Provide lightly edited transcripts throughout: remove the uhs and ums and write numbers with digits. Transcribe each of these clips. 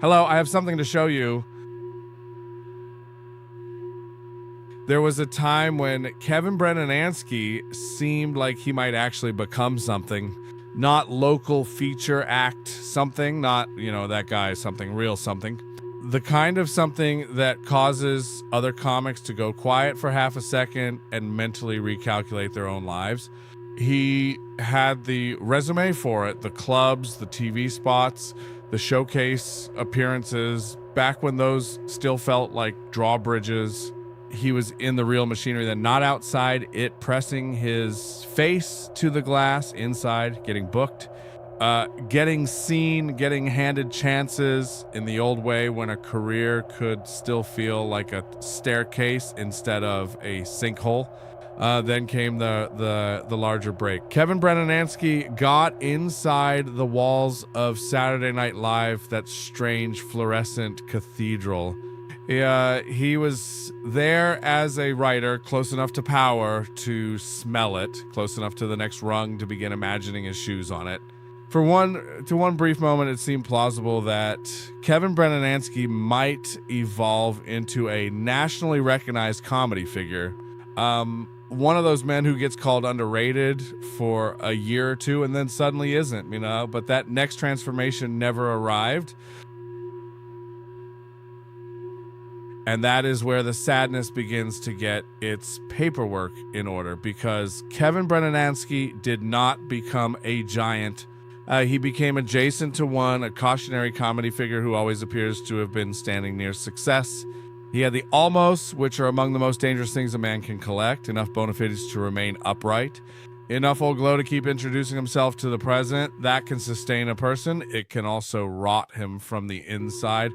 Hello, I have something to show you. There was a time when Kevin Brennananski seemed like he might actually become something. Not local feature act something, not, that guy something, real something. The kind of something that causes other comics to go quiet for half a second and mentally recalculate their own lives. He had the resume for it, the clubs, the TV spots, the showcase appearances, back when those still felt like drawbridges. He was in the real machinery, then not outside it, pressing his face to the glass, inside, getting booked, getting seen, getting handed chances in the old way when a career could still feel like a staircase instead of a sinkhole. Then came the larger break. Kevin Brennananski got inside the walls of Saturday Night Live, that strange fluorescent cathedral. He was there as a writer, close enough to power to smell it, close enough to the next rung to begin imagining his shoes on it. For one brief moment, it seemed plausible that Kevin Brennananski might evolve into a nationally recognized comedy figure. One of those men who gets called underrated for a year or two and then suddenly isn't, but that next transformation never arrived. And that is where the sadness begins to get its paperwork in order, because Kevin Brennananski did not become a giant. He became adjacent to one, a cautionary comedy figure who always appears to have been standing near success. He had the almosts, which are among the most dangerous things a man can collect, enough bona fides to remain upright, enough old glow to keep introducing himself to the present. That can sustain a person. It can also rot him from the inside.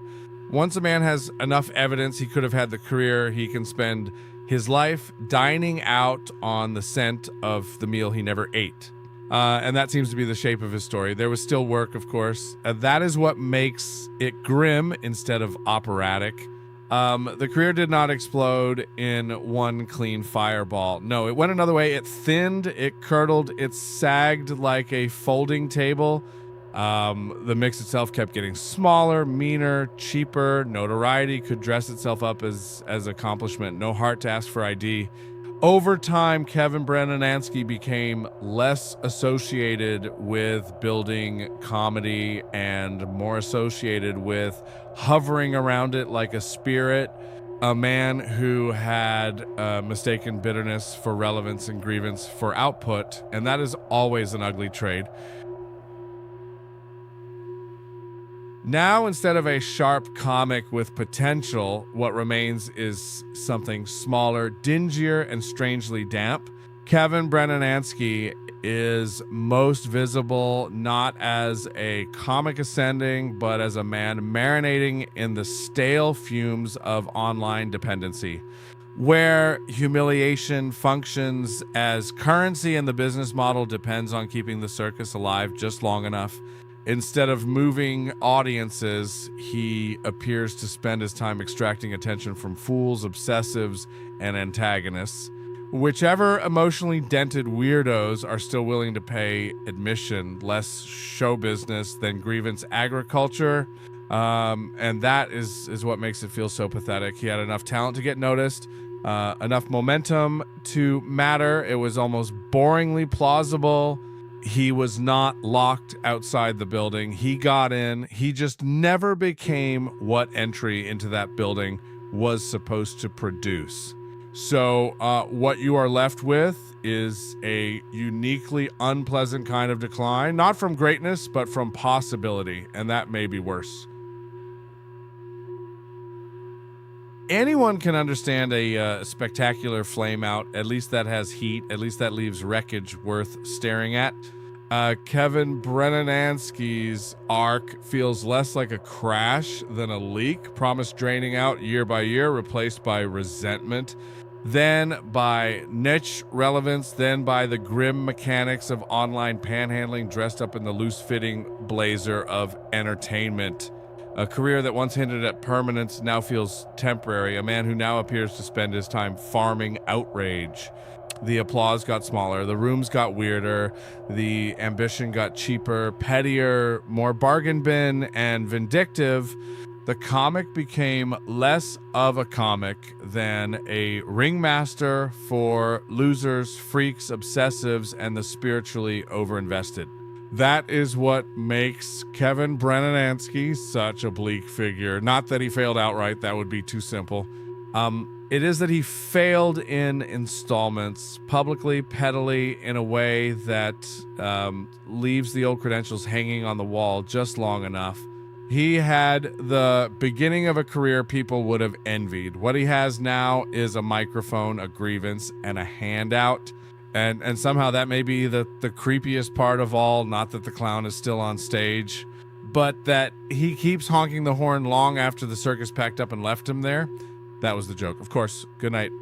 Once a man has enough evidence, he could have had the career. He can spend his life dining out on the scent of the meal he never ate. And that seems to be the shape of his story. There was still work, of course. That is what makes it grim instead of operatic. The career did not explode in one clean fireball. No, it went another way. It thinned, it curdled, it sagged like a folding table. The mix itself kept getting smaller, meaner, cheaper. Notoriety could dress itself up as accomplishment. No heart to ask for ID. Over time, Kevin Brennananski became less associated with building comedy and more associated with hovering around it like a spirit, a man who had mistaken bitterness for relevance and grievance for output, and that is always an ugly trade. Now, instead of a sharp comic with potential, what remains is something smaller, dingier, and strangely damp. Kevin Brennananski is most visible not as a comic ascending, but as a man marinating in the stale fumes of online dependency, where humiliation functions as currency and the business model depends on keeping the circus alive just long enough. Instead of moving audiences, he appears to spend his time extracting attention from fools, obsessives, and antagonists. Whichever emotionally dented weirdos are still willing to pay admission, less show business than grievance agriculture. And that is what makes it feel so pathetic. He had enough talent to get noticed, enough momentum to matter. It was almost boringly plausible. He was not locked outside the building. He got in. He just never became what entry into that building was supposed to produce. So what you are left with is a uniquely unpleasant kind of decline, not from greatness, but from possibility, and that may be worse. Anyone can understand a spectacular flame out, at least that has heat, at least that leaves wreckage worth staring at. Kevin Brennananski's arc feels less like a crash than a leak, promised draining out year by year, replaced by resentment, then by niche relevance, then by the grim mechanics of online panhandling dressed up in the loose-fitting blazer of entertainment. A career that once hinted at permanence now feels temporary, a man who now appears to spend his time farming outrage. The applause got smaller, the rooms got weirder, the ambition got cheaper, pettier, more bargain bin, and vindictive. The comic became less of a comic than a ringmaster for losers, freaks, obsessives, and the spiritually overinvested. That is what makes Kevin Brennananski such a bleak figure. Not that he failed outright, that would be too simple. It is that he failed in installments, publicly, pettily, in a way that leaves the old credentials hanging on the wall just long enough. He had the beginning of a career people would have envied. What he has now is a microphone, a grievance, and a handout. And somehow that may be the creepiest part of all, not that the clown is still on stage, but that he keeps honking the horn long after the circus packed up and left him there. That was the joke. Of course, good night.